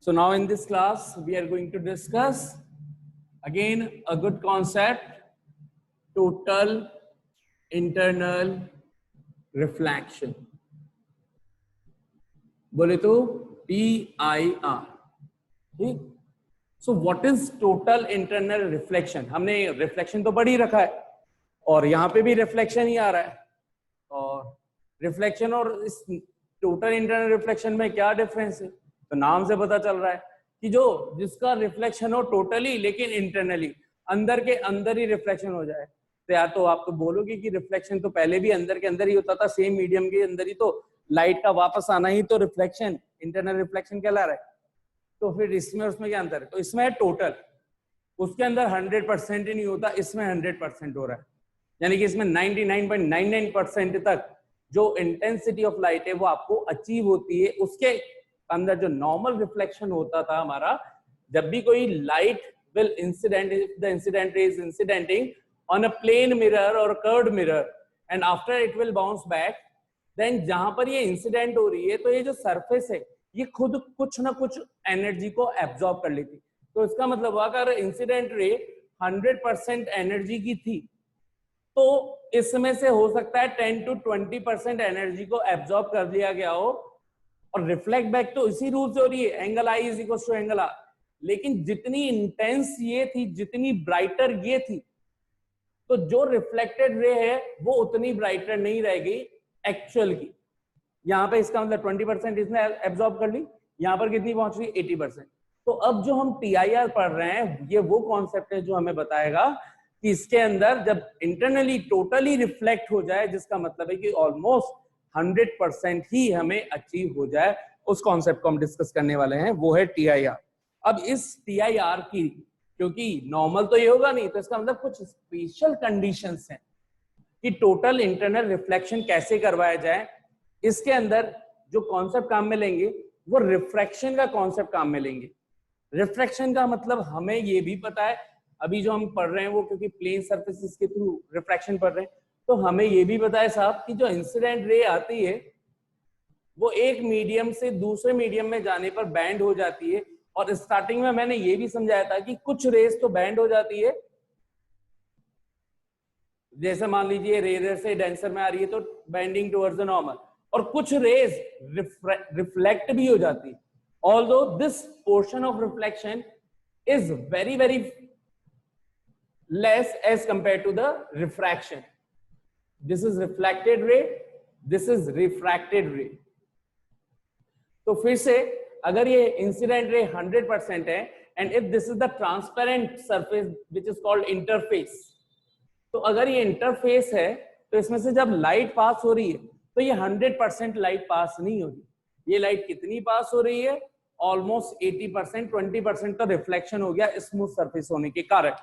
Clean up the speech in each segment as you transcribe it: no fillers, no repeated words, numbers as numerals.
So now in this class, we are going to discuss again a good concept, total internal reflection. बोले तो TIR. ठीक. So what is total internal reflection? हमने reflection तो पढ़ ही रखा है और यहाँ पे भी reflection ही आ रहा है. और reflection और इस total internal reflection में क्या difference है? तो नाम से पता चल रहा है कि जो जिसका रिफ्लेक्शन हो टोटली लेकिन इंटरनली अंदर के अंदर ही रिफ्लेक्शन हो जाए. तो यार तो आप तो बोलोगे कि रिफ्लेक्शन तो पहले भी अंदर के अंदर ही होता था, सेम मीडियम के अंदर ही तो लाइट का वापस आना ही तो रिफ्लेक्शन, इंटरनल रिफ्लेक्शन कहला रहा है. तो फिर इसमें उसमें क्या अंतर है? तो इसमें है टोटल, उसके अंदर 100% ही नहीं होता, इसमें 100% हो रहा है. यानी कि इसमें 99.99% तक जो इंटेंसिटी ऑफ लाइट है वो आपको अचीव होती है. उसके अंदर जो नॉर्मल रिफ्लेक्शन होता था हमारा, जब भी कोई light will incident, if the incident ray is incidenting on a plane mirror और curved mirror and after it will bounce back, then जहां पर ये इंसिडेंट हो रही है तो ये जो सरफेस है ये खुद कुछ ना कुछ एनर्जी को एब्जॉर्ब कर लेती. तो इसका मतलब हुआ अगर इंसिडेंट रे 100% एनर्जी की थी तो इसमें से हो सकता है 10 to 20% एनर्जी को एब्जॉर्ब कर लिया गया हो और रिफ्लेक्ट बैक तो इसी रूल से हो रही है, angle I is equal to angle R. लेकिन जितनी इंटेंस ये थी, जितनी ब्राइटर ये थी, तो जो रिफ्लेक्टेड रे है वो उतनी ब्राइटर नहीं रहेगी एक्चुअल की. यहाँ पे इसका मतलब 20% इसने एब्जॉर्ब कर ली, यहाँ पर कितनी पहुंच रही? 80%. तो अब जो हम TIR पढ़ रहे हैं ये वो कॉन्सेप्ट है जो हमें बताएगा कि इसके अंदर जब इंटरनली टोटली रिफ्लेक्ट हो जाए, जिसका मतलब है कि ऑलमोस्ट 100% ही हमें अचीव हो जाए, उस कॉन्सेप्ट को हम डिस्कस करने वाले हैं, वो है TIR. अब इस TIR की, क्योंकि नॉर्मल तो ये होगा नहीं, तो इसका मतलब कुछ स्पेशल कंडीशंस हैं कि टोटल इंटरनल रिफ्लेक्शन कैसे करवाया जाए. इसके अंदर जो कॉन्सेप्ट काम में लेंगे वो रिफ्रैक्शन का कॉन्सेप्ट काम में लेंगे. रिफ्रैक्शन का मतलब हमें ये भी पता है, अभी जो हम पढ़ रहे हैं वो क्योंकि प्लेन सर्फेसिस के थ्रू रिफ्रैक्शन पढ़ रहे हैं, तो हमें ये भी पता है साहब कि जो इंसिडेंट रे आती है वो एक मीडियम से दूसरे मीडियम में जाने पर बैंड हो जाती है. और स्टार्टिंग में मैंने ये भी समझाया था कि कुछ रेस तो बैंड हो जाती है, जैसे मान लीजिए रेजर से डेंसर में आ रही है तो बेंडिंग टुवर्ड्स द नॉर्मल, और कुछ रेज रिफ्लेक्ट भी हो जाती है. Although this portion of reflection is very very less as compare to the refraction. This is reflected ray, this is refracted ray. तो फिर से अगर ये इंसिडेंट रे 100% है and if this is the transparent surface which is called interface, तो अगर ये interface है तो इसमें से जब लाइट पास हो रही है तो ये 100% लाइट पास नहीं हो रही. ये लाइट कितनी पास हो रही है? ऑलमोस्ट 80%, 20% तो रिफ्लेक्शन हो गया स्मूथ सरफेस होने के कारण.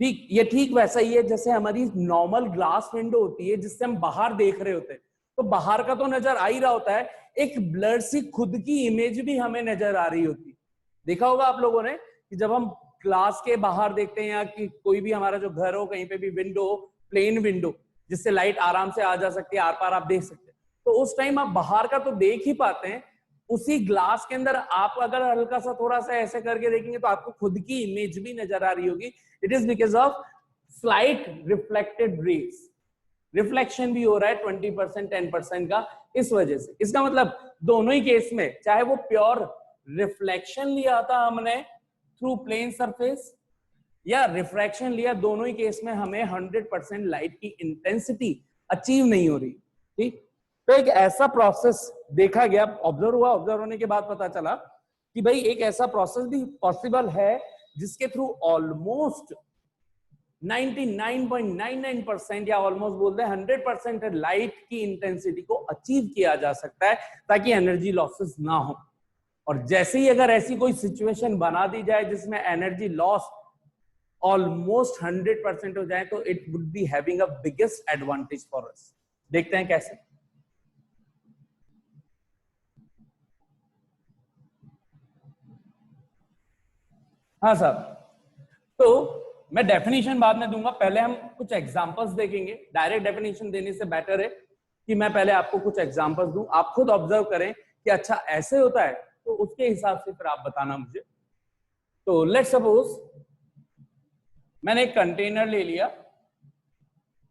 ठीक, ये ठीक वैसा ही है जैसे हमारी नॉर्मल ग्लास विंडो होती है जिससे हम बाहर देख रहे होते हैं, तो बाहर का तो नजर आ ही रहा होता है, एक ब्लर सी खुद की इमेज भी हमें नजर आ रही होती है. देखा होगा आप लोगों ने कि जब हम ग्लास के बाहर देखते हैं या कि कोई भी हमारा जो घर हो कहीं पे भी विंडो, प्लेन विंडो जिससे लाइट आराम से आ जा सकती है, आर पार आप देख सकते हैं, तो उस टाइम आप बाहर का तो देख ही पाते हैं, उसी ग्लास के अंदर आप अगर हल्का सा थोड़ा सा ऐसे करके देखेंगे तो आपको खुद की इमेज भी नजर आ रही होगी. It is because of slight reflected raise. Reflection भी हो रहा है 20%, 10% का इस वजह से. इसका मतलब दोनों ही केस में, चाहे वो प्योर रिफ्लेक्शन लिया था हमने थ्रू प्लेन सरफेस या रिफ्रैक्शन लिया, दोनों ही केस में हमें 100% लाइट की इंटेंसिटी अचीव नहीं हो रही. ठीक, तो एक ऐसा प्रोसेस देखा गया, ऑब्जर्व हुआ, ऑब्जर्व होने के बाद पता चला कि भाई एक ऐसा प्रोसेस भी पॉसिबल है जिसके थ्रू ऑलमोस्ट 99.99% या ऑलमोस्ट बोलते हैं 100% लाइट की इंटेंसिटी को अचीव किया जा सकता है ताकि एनर्जी लॉसेस ना हो. और जैसे ही अगर ऐसी कोई सिचुएशन बना दी जाए जिसमें एनर्जी लॉस ऑलमोस्ट 100% हो जाए तो it would be having a biggest advantage for us. देखते हैं कैसे. हाँ साहब, तो मैं डेफिनेशन बाद में दूंगा, पहले हम कुछ एग्जांपल्स देखेंगे. डायरेक्ट डेफिनेशन देने से बेटर है कि मैं पहले आपको कुछ एग्जांपल्स दूं, आप खुद ऑब्जर्व करें कि अच्छा ऐसे होता है. तो उसके हिसाब से फिर आप बताना मुझे। तो लेट सपोज मैंने एक कंटेनर ले लिया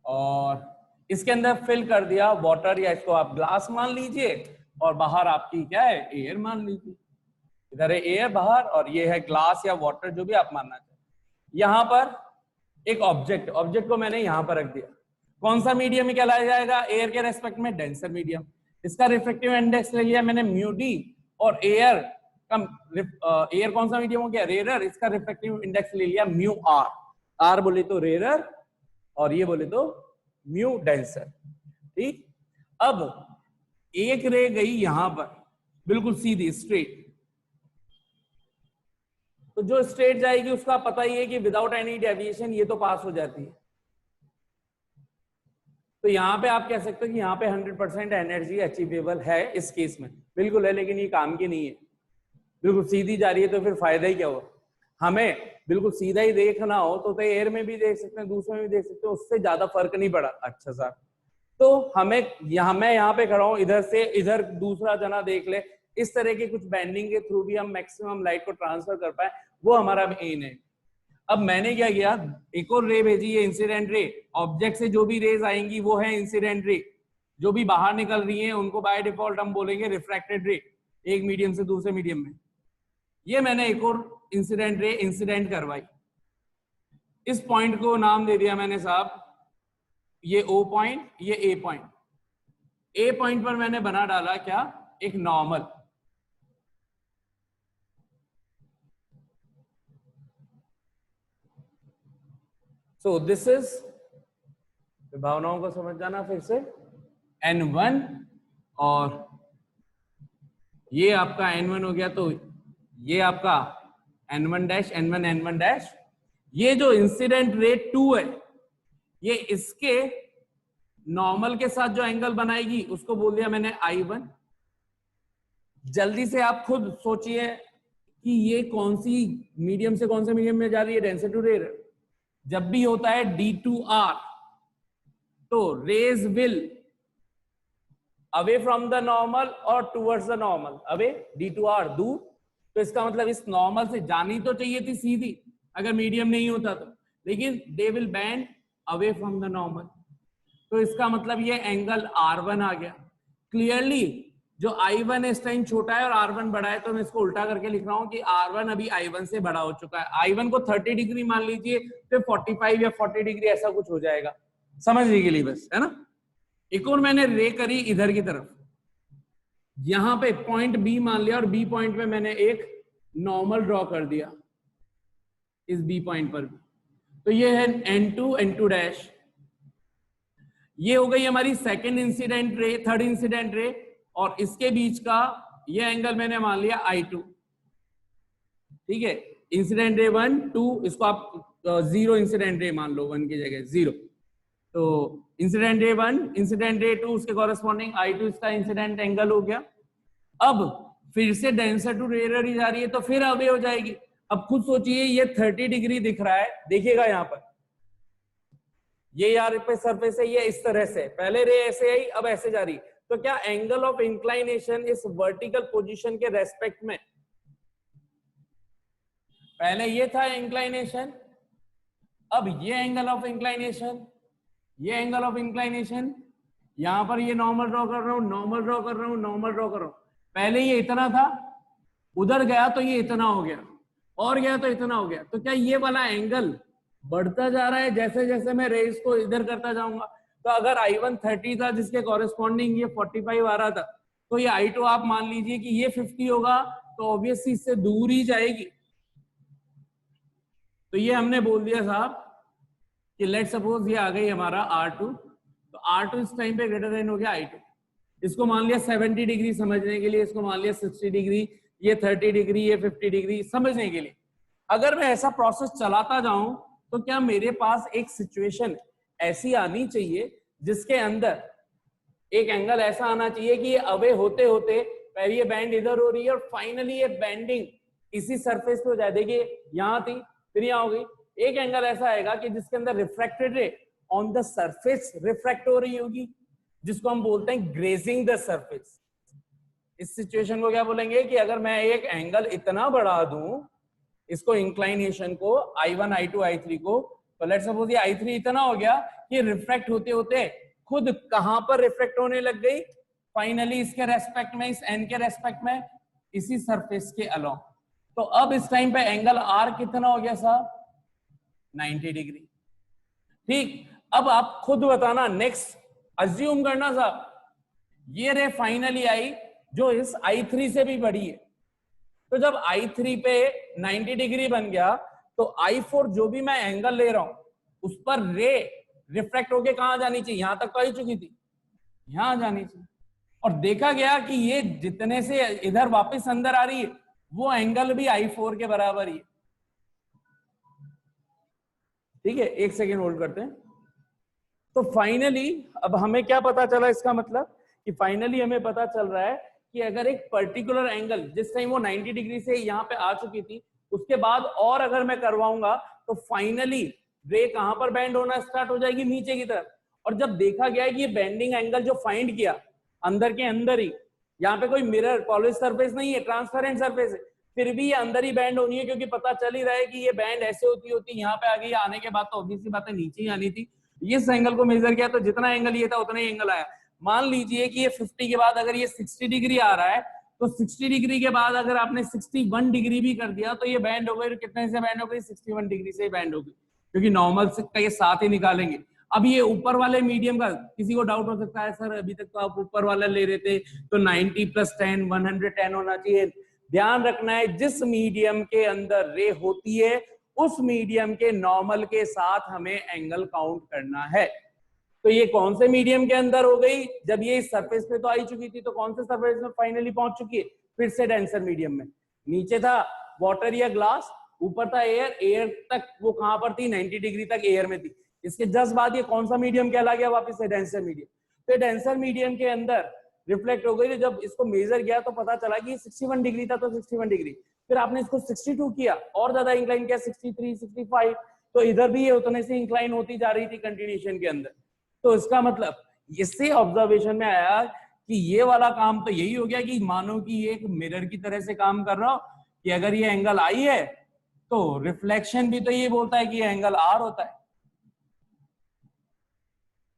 और इसके अंदर फिल कर दिया वाटर, या इसको आप ग्लास मान लीजिए, और बाहर आपकी क्या है, एयर मान लीजिए। इधर है एयर बाहर और ये है ग्लास या वाटर, जो भी आप मानना चाहें। यहां पर एक ऑब्जेक्ट को मैंने यहां पर रख दिया। कौन सा मीडियम में कहलाया जाएगा, एयर के रेस्पेक्ट में डेंसर मीडियम। इसका रिफ्रैक्टिव इंडेक्स ले लिया मैंने म्यू डी, और एयर एयर कौन सा मीडियम हो गया, रेयर, इसका रिफ्रैक्टिव इंडेक्स ले लिया म्यू आर। आर बोले तो रेयर और ये बोले तो म्यू डेंसर। ठीक, अब एक रे गई यहां पर बिल्कुल सीधी स्ट्रेट, तो जो स्ट्रेट जाएगी उसका पता ही है कि विदाउट एनी डेविएशन ये तो पास हो जाती है। तो यहां पे आप कह सकते हो कि यहां पे 100% एनर्जी अचीवेबल है इस केस में, बिल्कुल है, लेकिन ये काम की नहीं है। बिल्कुल सीधी जा रही है तो फिर फायदा ही क्या हुआ। हमें बिल्कुल सीधा ही देखना हो तो एयर में भी देख सकते हैं, दूसरे में भी देख सकते हो, उससे ज्यादा फर्क नहीं पड़ा। अच्छा सर, तो हमें मैं यहाँ पे खड़ा हूं, इधर से इधर दूसरा जना देख ले, इस तरह के कुछ बैंडिंग के थ्रू भी हम मैक्सिमम लाइट को ट्रांसफर कर पाए, वो हमारा एम है। अब मैंने क्या किया, एक और रे भेजी, ये इंसिडेंट रे। ऑब्जेक्ट से जो भी रेज आएंगी वो है इंसिडेंट रे, जो भी बाहर निकल रही है उनको बाय डिफॉल्ट हम बोलेंगे रिफ्रैक्टेड रे, एक मीडियम से दूसरे मीडियम में। ये मैंने एक और इंसिडेंट रे इंसिडेंट करवाई, इस पॉइंट को नाम दे दिया मैंने साहब, ये O पॉइंट, ये A पॉइंट। A पॉइंट पर मैंने बना डाला क्या, एक नॉर्मल। सो दिस इज, भावनाओं को समझ जाना फिर से, N1, और ये आपका N1 हो गया, तो ये आपका N1 dash, N1 N1 dash. ये जो इंसिडेंट रे 2 है, ये इसके नॉर्मल के साथ जो एंगल बनाएगी उसको बोल दिया मैंने I1। जल्दी से आप खुद सोचिए कि ये कौन सी मीडियम से कौन से मीडियम में जा रही है, डेंसर टू रेयर। जब भी होता है D2R, तो rays will away from the normal और towards the normal. Away, D2R दूर, तो इसका मतलब इस नॉर्मल से जानी तो चाहिए थी सीधी अगर मीडियम नहीं होता तो, लेकिन they will band away from the normal. तो इसका मतलब ये एंगल R1 आ गया। क्लियरली जो I1 इस टाइम छोटा है और R1 बड़ा है, तो मैं इसको उल्टा करके लिख रहा हूं कि R1 अभी I1 से बड़ा हो चुका है। I1 को 30 डिग्री मान लीजिए, फिर 45 या 40 डिग्री ऐसा कुछ हो जाएगा, समझने के लिए बस, है ना। एक और मैंने रे करी इधर की तरफ, यहां पे पॉइंट B मान लिया, और B पॉइंट में मैंने एक नॉर्मल ड्रॉ कर दिया इस B पॉइंट पर। तो ये है N2 N2 डैश। ये हो गई हमारी second incident ray, third incident ray, और इसके बीच का ये एंगल मैंने मान लिया I2। ठीक है, इंसिडेंट रे 1 2, इसको आप 0 इंसिडेंट रे मान लो, 1 की जगह 0। तो इंसिडेंट रे 1, इंसिडेंट रे 2, उसके कॉरेस्पॉन्डिंग I2 इसका इंसिडेंट एंगल हो गया। अब फिर से डेंसर टू रेयर ही जा रही है, तो फिर अवे हो जाएगी। अब खुद सोचिए, ये 30 डिग्री दिख रहा है, देखिएगा यहाँ पर, ये यार पे सरफेस है, ये इस तरह से, पहले रे ऐसे आई, अब ऐसे जा रही, तो क्या एंगल ऑफ इंक्लाइनेशन इस वर्टिकल पोजीशन के रेस्पेक्ट में, पहले ये था इंक्लाइनेशन, अब ये एंगल ऑफ इंक्लाइनेशन, ये एंगल ऑफ इंक्लाइनेशन, यहां पर ये नॉर्मल ड्रॉ कर रहा हूं, नॉर्मल ड्रॉ कर रहा हूं, नॉर्मल ड्रॉ कर रहा हूं। पहले ये इतना था, उधर गया तो ये इतना हो गया, और गया तो इतना हो गया। तो क्या ये वाला एंगल बढ़ता जा रहा है जैसे जैसे मैं रेस को इधर करता जाऊंगा। तो अगर I1 30 था, जिसके कॉरेस्पॉन्डिंग ये 45 आ रहा था, तो ये I2 आप मान लीजिए कि ये 50 होगा, तो ऑब्वियसली इससे दूर ही जाएगी। तो ये हमने बोल दिया साहब कि लेट सपोज ये आ गई हमारा R2, तो R2 इस टाइम पे ग्रेटर देन हो गया I2। इसको मान लिया 70 डिग्री समझने के लिए, इसको मान लिया 60 डिग्री, ये 30 डिग्री, ये 50 डिग्री समझने के लिए। अगर मैं ऐसा प्रोसेस चलाता जाऊं, तो क्या मेरे पास एक सिचुएशन ऐसी आनी चाहिए जिसके अंदर एक एंगल ऐसा आना चाहिए कि ये अवे होते होते पहले ये बैंड इधर हो रही है और फाइनली ये बैंडिंग इसी सरफेस पे हो जाए। देखिए यहां थी, फिर यहां हो गई। एक एंगल ऐसा आएगा कि जिसके अंदर रिफ्रैक्टेड रे ऑन द सरफेस रिफ्रैक्ट हो रही होगी, जिसको हम बोलते हैं ग्रेजिंग द सरफेस। इस सिचुएशन को क्या बोलेंगे कि अगर मैं एक एंगल इतना बढ़ा दूं, इसको इंक्लाइनेशन को I1 I2 I3 को, तो लेट्स सपोज ये I3 इतना हो गया कि रिफ्रैक्ट होते होते खुद कहां पर रिफ्रैक्ट होने लग गई, फाइनली इसके रेस्पेक्ट में, इस एन के रेस्पेक्ट में, इसी सरफेस के अलोंग। तो अब इस टाइम पे एंगल आर कितना हो गया साहब, 90 डिग्री। ठीक, अब आप खुद बताना, नेक्स्ट अज्यूम करना साहब, ये रे फाइनली आई जो इस I3 से भी बड़ी है। तो जब I3 पे 90 डिग्री बन गया, तो I4 जो भी मैं एंगल ले रहा हूं उस पर रे रिफ्रैक्ट होके कहां जानी चाहिए, यहां तक तो आई चुकी थी, यहां जानी चाहिए। और देखा गया कि ये जितने से इधर वापस अंदर आ रही है वो एंगल भी I4 के बराबर ही है। ठीक है, एक सेकेंड होल्ड करते हैं। तो फाइनली अब हमें क्या पता चला, इसका मतलब कि फाइनली हमें पता चल रहा है कि अगर एक पर्टिकुलर एंगल, जिस टाइम वो 90 डिग्री से यहाँ पे आ चुकी थी, उसके बाद और अगर मैं करवाऊंगा तो फाइनली रे कहां पर बैंड होना स्टार्ट हो जाएगी, नीचे की तरफ। और जब देखा गया है कि ये बेंडिंग एंगल जो फाइंड किया अंदर के अंदर ही, यहाँ पे कोई मिरर पॉलिश सरफेस नहीं है, ट्रांसपेरेंट सरफेस है, फिर भी ये अंदर ही बैंड होनी है, क्योंकि पता चल ही रहा है कि ये बैंड ऐसे होती यहाँ पे आ गई, आने के बाद तो ऑब्वियसली बात है नीचे ही आनी थी। इस एंगल को मेजर किया तो जितना एंगल ये था उतना ही एंगल आया। मान लीजिए कि ये 50 के बाद अगर ये 60 डिग्री आ रहा है, तो 60 डिग्री के बाद अगर आपने 61 डिग्री भी कर दिया तो ये बैंड हो गई। कितने से बैंड हो गई, 61 डिग्री से बैंड हो गई, क्योंकि नॉर्मल से का ये साथ ही निकालेंगे। अब ये ऊपर वाले मीडियम का किसी को डाउट हो सकता है, सर अभी तक तो आप ऊपर वाला ले रहे थे, तो 90 + 10 110 होना चाहिए। ध्यान रखना है, जिस मीडियम के अंदर रे होती है उस मीडियम के नॉर्मल के साथ हमें एंगल काउंट करना है। तो ये कौन से मीडियम के अंदर हो गई, जब ये इस सरफेस पे तो आई चुकी थी, तो कौन से सरफेस में फाइनली पहुंच चुकी है, फिर से डेंसर मीडियम में। नीचे था वाटर या ग्लास, ऊपर था एयर, एयर तक वो कहां पर थी, 90 डिग्री तक एयर में थी। इसके जस्ट बाद ये कौन सा मीडियम कहला गया, वापस से डेंसर मीडियम। तो डेंसर मीडियम के अंदर रिफ्लेक्ट हो गई। तो जब इसको मेजर किया तो पता चला कि 61 डिग्री था, तो 61 डिग्री, फिर आपने इसको 62 किया, और ज्यादा इंक्लाइन किया 63 65, तो इधर भी ये उतने से इंक्लाइन होती जा रही थी कंटिन्यूएशन के अंदर। तो इसका मतलब इससे ऑब्जर्वेशन में आया कि ये वाला काम तो यही हो गया कि मानो कि ये एक मिरर की तरह से काम कर रहा हो, कि अगर ये एंगल आई है तो रिफ्लेक्शन भी तो ये बोलता है कि ये एंगल आर होता है,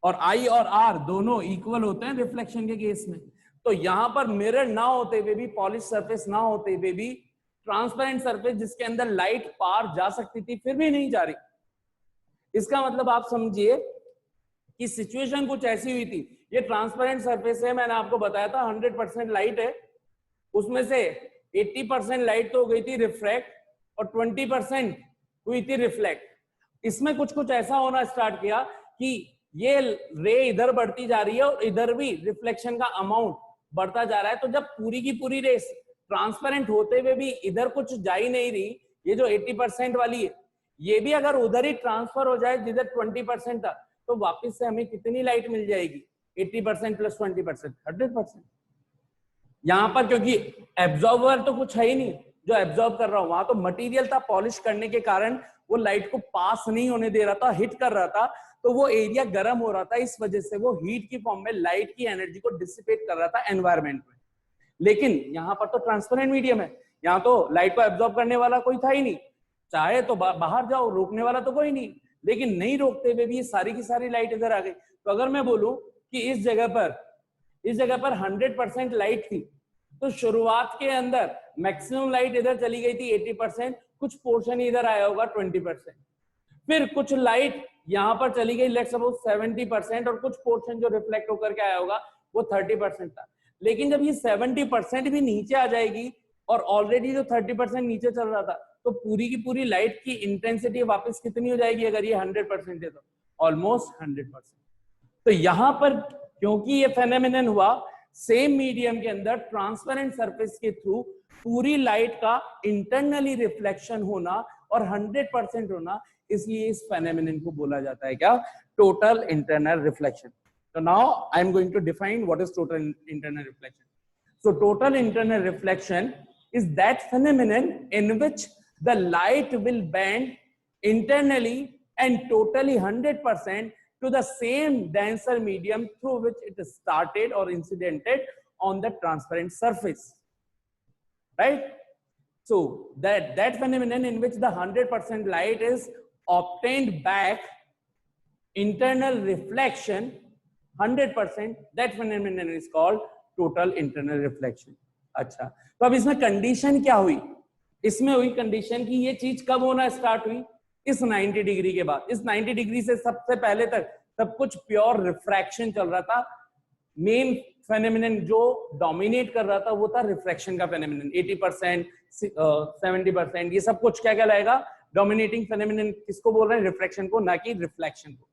और आई और आर दोनों इक्वल होते हैं रिफ्लेक्शन के केस में। तो यहां पर मिरर ना होते हुए भी, पॉलिश सरफेस ना होते हुए भी, ट्रांसपेरेंट सरफेस जिसके अंदर लाइट पार जा सकती थी फिर भी नहीं जा रही। इसका मतलब आप समझिए कि सिचुएशन कुछ ऐसी हुई थी, ये ट्रांसपेरेंट सरफेस है, मैंने आपको बताया था 100% लाइट है, उसमें से 80% लाइट तो हो गई थी रिफ्रैक्ट और 20% हुई थी रिफ्लेक्ट। इसमें कुछ कुछ ऐसा होना स्टार्ट किया कि ये रे इधर बढ़ती जा रही है और इधर भी रिफ्लेक्शन का अमाउंट बढ़ता जा रहा है। तो जब पूरी की पूरी रे ट्रांसपेरेंट होते हुए भी इधर कुछ जा ही नहीं रही, ये जो 80% वाली है ये भी अगर उधर ही ट्रांसफर हो जाए जिधर 20% था, तो वापस से हमें कितनी लाइट मिल जाएगी, 80% + 20%, 100%। यहां पर क्योंकि एब्जॉर्बर तो कुछ है ही नहीं जो एब्जॉर्ब कर रहा हूं, वहां तो मटेरियल था, पॉलिश करने के कारण वो लाइट को पास नहीं होने दे रहा था, हिट कर रहा था, तो वो एरिया गर्म हो रहा था, इस वजह से वो हीट की फॉर्म में लाइट की एनर्जी को डिसिपेट कर रहा था एनवायरमेंट में। लेकिन यहाँ पर तो ट्रांसपेरेंट मीडियम है, यहाँ तो लाइट को एब्जॉर्ब करने वाला कोई था ही नहीं, चाहे तो बाहर जाओ, रोकने वाला तो कोई नहीं, लेकिन नहीं रोकते हुए भी ये सारी की सारी लाइट इधर आ गई। तो अगर मैं बोलूं कि इस जगह पर 100% लाइट थी, तो शुरुआत के अंदर मैक्सिमम लाइट इधर चली गई थी 80%, कुछ पोर्शन इधर आया होगा 20%, फिर कुछ लाइट यहां पर चली गई लेट्स सपोज 70%, और कुछ पोर्शन जो रिफ्लेक्ट होकर के आया होगा वो 30% था। लेकिन जब ये 70% भी नीचे आ जाएगी और ऑलरेडी जो 30% नीचे चल रहा था, तो पूरी की पूरी लाइट की इंटेंसिटी वापस कितनी हो जाएगी, अगर ये 100% है तो ऑलमोस्ट 100%। तो यहां पर क्योंकि ये फेनोमेनन हुआ, सेम मीडियम के अंदर ट्रांसपेरेंट सरफेस के थ्रू पूरी लाइट का इंटरनली रिफ्लेक्शन होना और 100% होना, इसलिए इस फेनोमेनन को बोला जाता है क्या, total internal reflection. So now I am going to define what is total internal reflection. So total internal reflection is that phenomenon in which the light will bend internally and totally 100% to the same denser medium through which it started or incidented on the transparent surface, right? So that phenomenon in which the 100% light is obtained back, internal reflection 100%, that phenomenon is called total internal reflection. अच्छा, तो अब इसमें condition क्या हुई? इसमें हुई condition कि ये चीज कब होना स्टार्ट हुई? इस 90 डिग्री के बाद। इस 90 डिग्री से सबसे पहले तक सब कुछ प्योर रिफ्रैक्शन चल रहा था। मेन फेनोमेनन जो डोमिनेट कर रहा था वो था रिफ्रैक्शन का फेनोमेनन। 80%, 70%, ये सब कुछ क्या कहलाएगा? डोमिनेटिंग फेनोमेनन किसको बोल रहे हैं? रिफ्रैक्शन को, ना कि रिफ्लेक्शन को।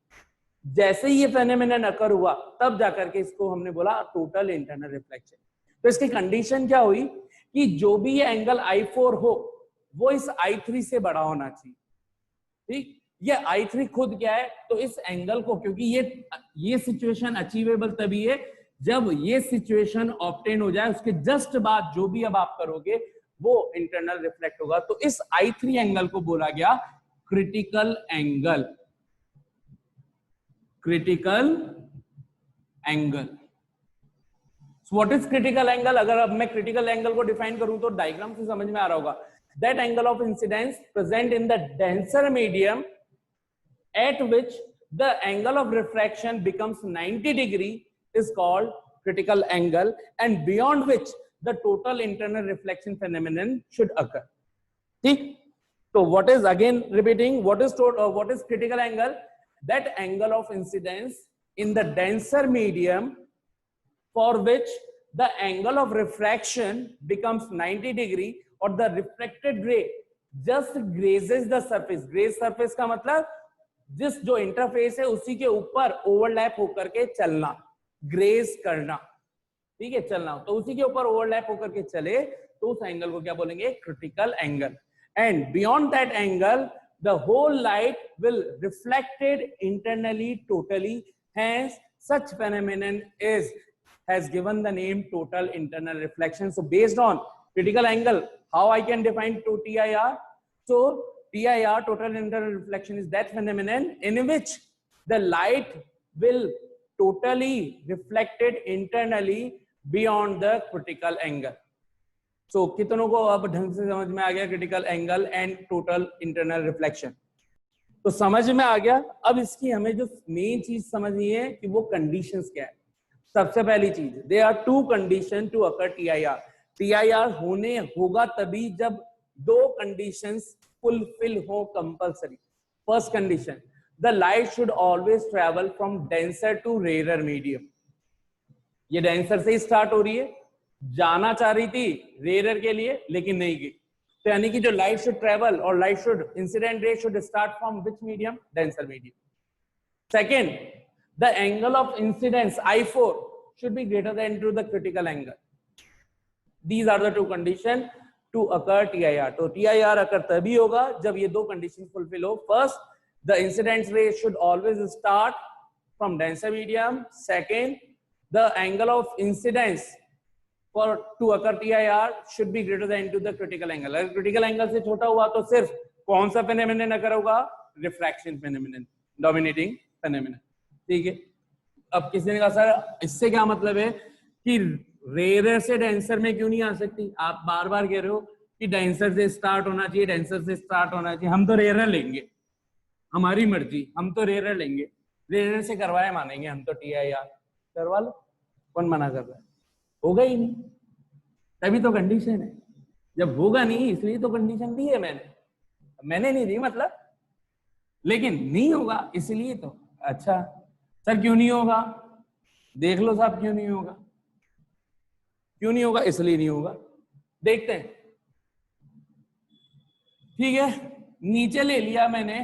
जैसे ही ये फेनोमेनन अकर हुआ तब जाकर के इसको हमने बोला टोटल इंटरनल रिफ्लेक्शन। तो इसकी कंडीशन क्या हुई कि जो भी ये एंगल I4 हो वो इस I3 से बड़ा होना चाहिए। ठीक, ये I3 खुद क्या है? तो इस एंगल को, क्योंकि ये सिचुएशन अचीवेबल तभी है जब ये सिचुएशन ऑब्टेन हो जाए, उसके जस्ट बाद जो भी अब आप करोगे वो इंटरनल रिफ्लेक्ट होगा। तो इस I3 एंगल को बोला गया critical angle. Critical angle. What is critical angle? अगर अब मैं क्रिटिकल एंगल को डिफाइन करूं तो डायग्राम से समझ में आ रहा होगा। That angle of incidence present in the denser medium at which the angle of refraction becomes 90 degree is called critical angle, and beyond which the total internal reflection phenomenon should occur. ठीक, so what is, again repeating, what is critical angle? That angle of incidence in the denser medium for which the angle of refraction becomes 90 degree or the reflected ray just grazes the surface. graze surface का मतलब जिस जो interface है उसी के ऊपर overlap होकर के चलना, ग्रेज करना। ठीक है, चलना तो उसी के ऊपर ओवरलैप होकर के चले तो उस एंगल को क्या बोलेंगे? Critical angle. And beyond that angle the whole light will reflected internally totally, hence such phenomenon has given the name total internal reflection. So based on critical angle, how I can define to TIR? So TIR, total internal reflection, is that phenomenon in which the light will totally reflected internally beyond the critical angle. So कितनों को अब ढंग से समझ में आ गया critical angle and total internal reflection? तो समझ में आ गया। अब इसकी हमें जो मेन चीज समझनी है कि वो कंडीशंस क्या है। सबसे पहली चीज, there are two condition to occur TIR। TIR होने होगा तभी जब दो कंडीशंस फुलफिल हो कंपल्सरी। First condition, the light should always travel from denser to rare medium. ये डेंसर से ही स्टार्ट हो रही है, जाना चाह रही थी रेयर के लिए लेकिन नहीं गई, तो यानी कि जो लाइट शुड ट्रेवल और light should incident ray should start from which medium? Denser medium. Second, the angle of incidence I4 should be greater than to the critical angle. These are the two conditions to occur TIR. तो TIR occur तभी होगा जब ये दो conditions fulfill हो। First, the incidence ray should always start from denser medium. Second, the angle of incidence for to occur TIR should be greater than to the critical angle. अगर critical angle से छोटा हुआ तो सिर्फ कौन सा phenomenon occur होगा? Refraction phenomenon, dominating phenomenon. ठीक है, अब किसी ने कहा सर इससे क्या मतलब है कि रेयर से डेंसर में क्यों नहीं आ सकती? आप बार बार कह रहे हो कि डेंसर से स्टार्ट होना चाहिए, डेंसर से स्टार्ट होना चाहिए। हम तो रेयर लेंगे, हमारी मर्जी, हम तो रेयर लेंगे, रेयर से करवाए मानेंगे हम तो। TIR करवा लो, कौन मना कर रहा है? होगा ही नहीं, तभी तो कंडीशन है। जब होगा नहीं इसलिए तो कंडीशन दी है मैंने नहीं दी मतलब, लेकिन नहीं होगा इसलिए तो। अच्छा सर क्यों नहीं होगा? देख लो साहब क्यों नहीं होगा। क्यों नहीं होगा? इसलिए नहीं होगा, देखते हैं। ठीक है, नीचे ले लिया मैंने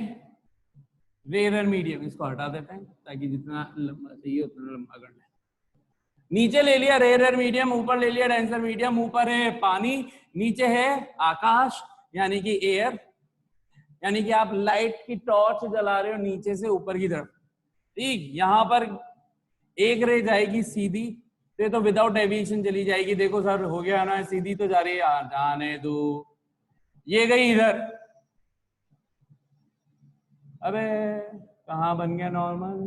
रेयर मीडियम, इसको हटा देते हैं ताकि जितना लंबा चाहिए उतना लंबा कर लें। नीचे ले लिया रेयर मीडियम, ऊपर ले लिया डेंसर मीडियम। ऊपर है पानी, नीचे है आकाश यानी कि एयर। यानी कि आप लाइट की टॉर्च जला रहे हो नीचे से ऊपर की तरफ। ठीक, यहां पर एक रे जाएगी सीधी, तो विदाउट डेविएशन चली जाएगी। देखो सर हो गया ना, सीधी तो जा रही है, जाने दो। ये गई इधर, अबे कहां बन गया नॉर्मल?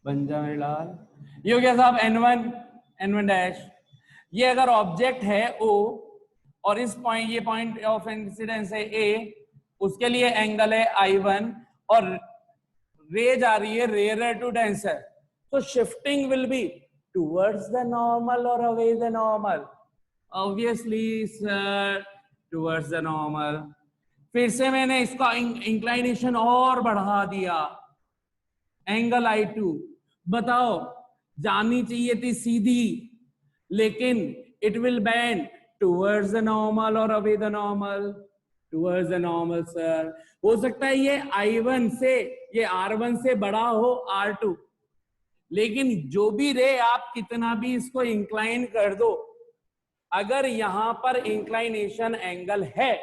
बन जा मेरे लाल। ये हो गया साहब n1 डैश। ये अगर ऑब्जेक्ट है O और इस पॉइंट, ये पॉइंट ऑफ इंसिडेंस है A, उसके लिए एंगल है I1 और रे जा रही है रेयर टू डेंसर, तो shifting will be towards the normal और away the normal. Obviously sir towards the normal. फिर से मैंने इसका इंक्लाइनेशन और बढ़ा दिया, एंगल I2। बताओ जानी चाहिए थी सीधी, लेकिन it will bend towards the normal और away the normal, towards the normal sir. हो सकता है ये I1 से, ये R1 से बड़ा हो R2, लेकिन जो भी रे आप कितना भी इसको इंक्लाइन कर दो, अगर यहां पर इंक्लाइनेशन एंगल है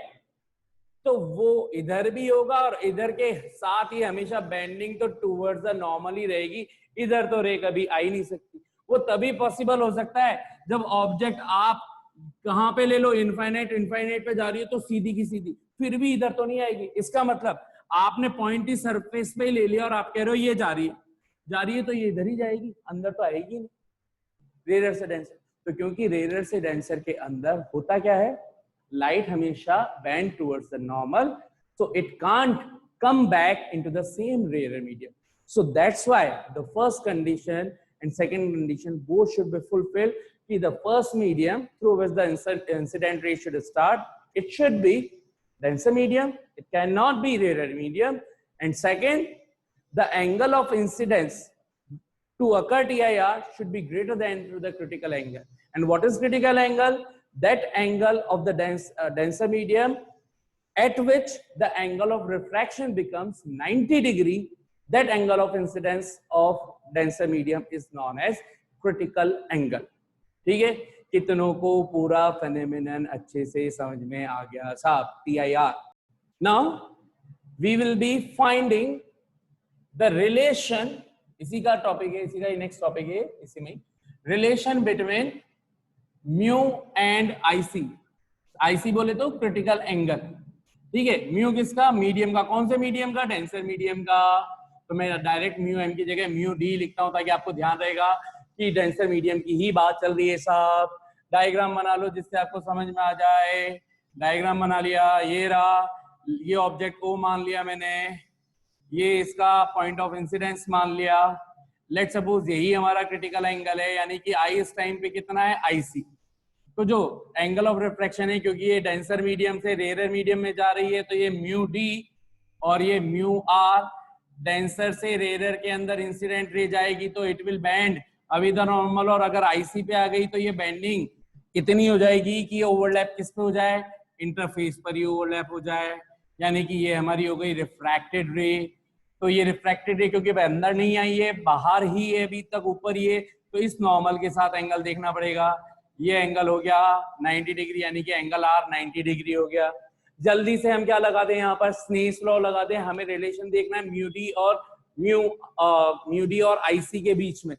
तो वो इधर भी होगा और इधर के साथ ही हमेशा बेंडिंग तो टुवर्ड्स द नॉर्मल ही रहेगी। इधर तो रे कभी आ ही नहीं सकती। वो तभी पॉसिबल हो सकता है जब ऑब्जेक्ट आप कहां पे ले लो, इनफाइनाइट पे जा रही है तो सीधी की सीधी, फिर भी इधर तो नहीं आएगी। इसका मतलब आपने पॉइंटी सरफेस पे ले लिया और आप कह रहे हो ये जा रही है तो ये इधर ही जाएगी, अंदर तो आएगी नहीं रेयर से डेंसर। तो क्योंकि रेयर से डेंसर के अंदर होता क्या है, लाइट हमेशा bend towards the normal, so it can't come back into the same rarer medium. So that's why the first condition and second condition both should be fulfilled. The first medium through which the incident ray should start, it should be denser medium, it cannot be rarer medium. And second, the angle of incidence to occur TIR should be greater than to the critical angle. And what is critical angle? That angle of the denser medium at which the angle of refraction becomes 90 degree, that angle of incidence of denser medium is known as critical angle. ठीक है, कितनों को पूरा phenomenon अच्छे से समझ में आ गया साहब, TIR. Now we will be finding the relation, इसी का टॉपिक है, इसी का नेक्स्ट टॉपिक है, इसी में relation between mu and IC। IC बोले तो क्रिटिकल एंगल, ठीक है। म्यू किसका, मीडियम का। कौन से मीडियम का, डेंसर मीडियम का। तो मैं डायरेक्ट म्यू एम की जगह म्यू डी लिखता हूं ताकि आपको ध्यान रहेगा कि डेंसर मीडियम की ही बात चल रही है साहब। डायग्राम बना लो जिससे आपको समझ में आ जाए। डायग्राम बना लिया, ये रहा, ये ऑब्जेक्ट को मान लिया मैंने, ये इसका पॉइंट ऑफ इंसिडेंस मान लिया। लेट सपोज यही हमारा क्रिटिकल एंगल है, यानी कि आई इस टाइम पे कितना है, IC। तो जो एंगल ऑफ रिफ्रैक्शन है, क्योंकि ये डेंसर मीडियम से रेयर मीडियम में जा रही है, तो ये म्यू डी और ये म्यू आर। डेंसर से रेयर के अंदर इंसिडेंट रे जाएगी तो इट विल बेंड अभी द नॉर्मल, और अगर IC पे आ गई तो ये बेंडिंग इतनी हो जाएगी कि ये ओवरलैप किस पे हो जाए, इंटरफेस पर ही ओवरलैप हो जाए। यानी कि ये हमारी हो गई रिफ्रैक्टेड रे। तो ये रिफ्रैक्टेड रे क्योंकि अंदर नहीं आई है, बाहर ही है अभी तक, ऊपर ही है, तो इस नॉर्मल के साथ एंगल देखना पड़ेगा। ये एंगल हो गया 90 डिग्री, यानी कि एंगल R 90 डिग्री हो गया। जल्दी से हम क्या लगा दें, यहाँ पर स्नेल्स लॉ लगा दें। हमें रिलेशन देखना है म्यू डी और IC के बीच में,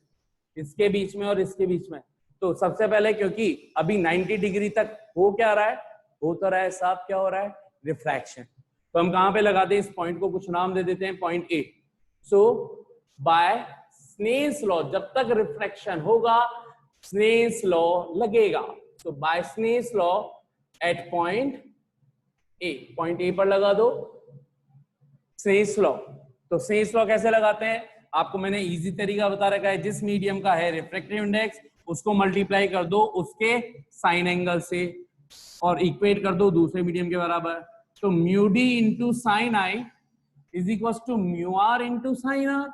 इसके बीच में और इसके बीच में। तो सबसे पहले क्योंकि अभी 90 डिग्री तक हो क्या रहा है, हो तो रहा है साहब, क्या हो रहा है, रिफ्रैक्शन। तो हम कहां पे लगाते हैं इस पॉइंट को, कुछ नाम दे देते हैं, point A। So by Snell's law जब तक रिफ्रैक्शन होगा स्नेल्स लॉ लगेगा। तो by Snell's law at point A, point A पर लगा दो स्नेल्स लॉ। तो स्नेल्स लॉ कैसे लगाते हैं, आपको मैंने इजी तरीका बता रखा है। जिस मीडियम का है रिफ्रैक्टिव इंडेक्स, उसको मल्टीप्लाई कर दो उसके साइन एंगल से और इक्वेट कर दो दूसरे मीडियम के बराबर। तो mu D into sine I is equal to mu R into sine R.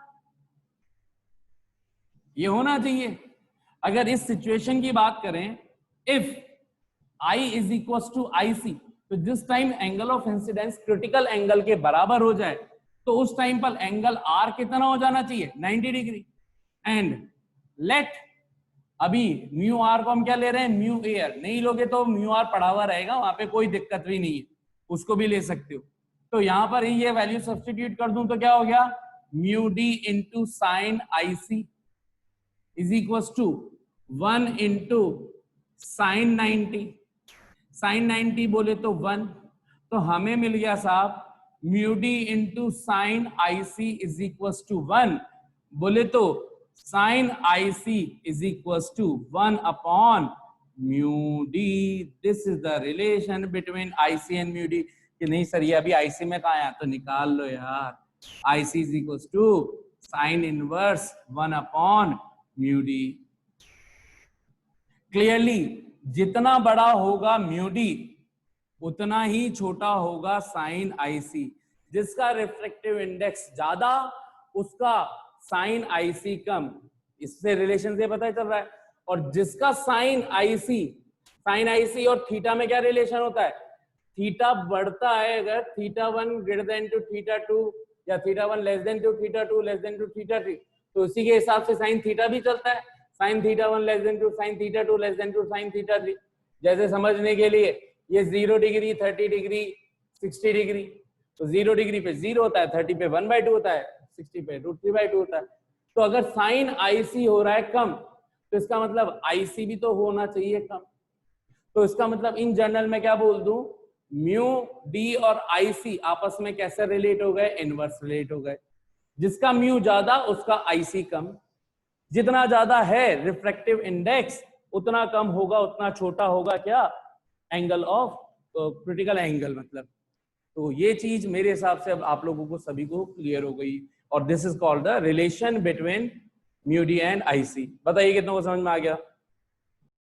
ये होना चाहिए। अगर इस सिचुएशन की बात करें, if I is equal to IC, तो जिस time angle of incidence critical angle के बराबर हो जाए तो उस टाइम पर एंगल R कितना हो जाना चाहिए, 90 डिग्री। एंड लेट, अभी म्यू आर को हम क्या ले रहे हैं, म्यू एयर। नहीं लोगे तो म्यू आर पढ़ा हुआ रहेगा, वहां पे कोई दिक्कत भी नहीं है, उसको भी ले सकते हो। तो यहां पर ये वैल्यू सब्स्टिट्यूट कर दूं तो क्या हो गया, mu D into sine IC is equal to 1 into sine 90। Sine 90 बोले तो 1, तो हमें मिल गया साहब mu D into sine IC is equal to 1 बोले तो sine I C is equal to 1 upon mu D. This is the relation between I C and mu D. कि नहीं सर ये अभी आईसी में कहा है, तो निकाल लो यार। IC is equal to sine inverse 1 upon mu D. Clearly जितना बड़ा होगा म्यू डी उतना ही छोटा होगा साइन आईसी। जिसका रिफ्रैक्टिव इंडेक्स ज्यादा उसका साइन आईसी कम। इससे रिलेशन से पता चल रहा है। और जिसका साइन आईसी और थीटा में क्या रिलेशन होता है? थीटा बढ़ता है अगर theta 1 greater than to theta 2 या theta 1 less than to theta 2 less than to theta 3, तो उसी के हिसाब से साइन थीटा भी चलता है। Sine theta 1 less than to sine theta 2 less than to sine theta 3। जैसे समझने के लिए ये 0 डिग्री 30 डिग्री 60 डिग्री, तो 0 डिग्री पे 0 होता है, 30 पे 1/2 होता है, 60 पे √3/2 होता है। तो अगर साइन आईसी हो रहा है कम तो इसका मतलब आईसी भी तो होना चाहिए कम। तो इसका मतलब इन जनरल में क्या बोल दूं, म्यू डी और आईसी आपस में कैसे रिलेट हो गए? इनवर्स रिलेट हो गए। जिसका म्यू ज्यादा उसका आईसी कम। जितना ज्यादा है रिफ्रैक्टिव इंडेक्स उतना कम होगा, उतना छोटा होगा क्या? एंगल ऑफ क्रिटिकल एंगल मतलब। तो ये चीज मेरे हिसाब से अब आप लोगों को सभी को क्लियर हो गई। और this is called the relation between mu D and IC. बताइए कितनों को समझ में आ गया?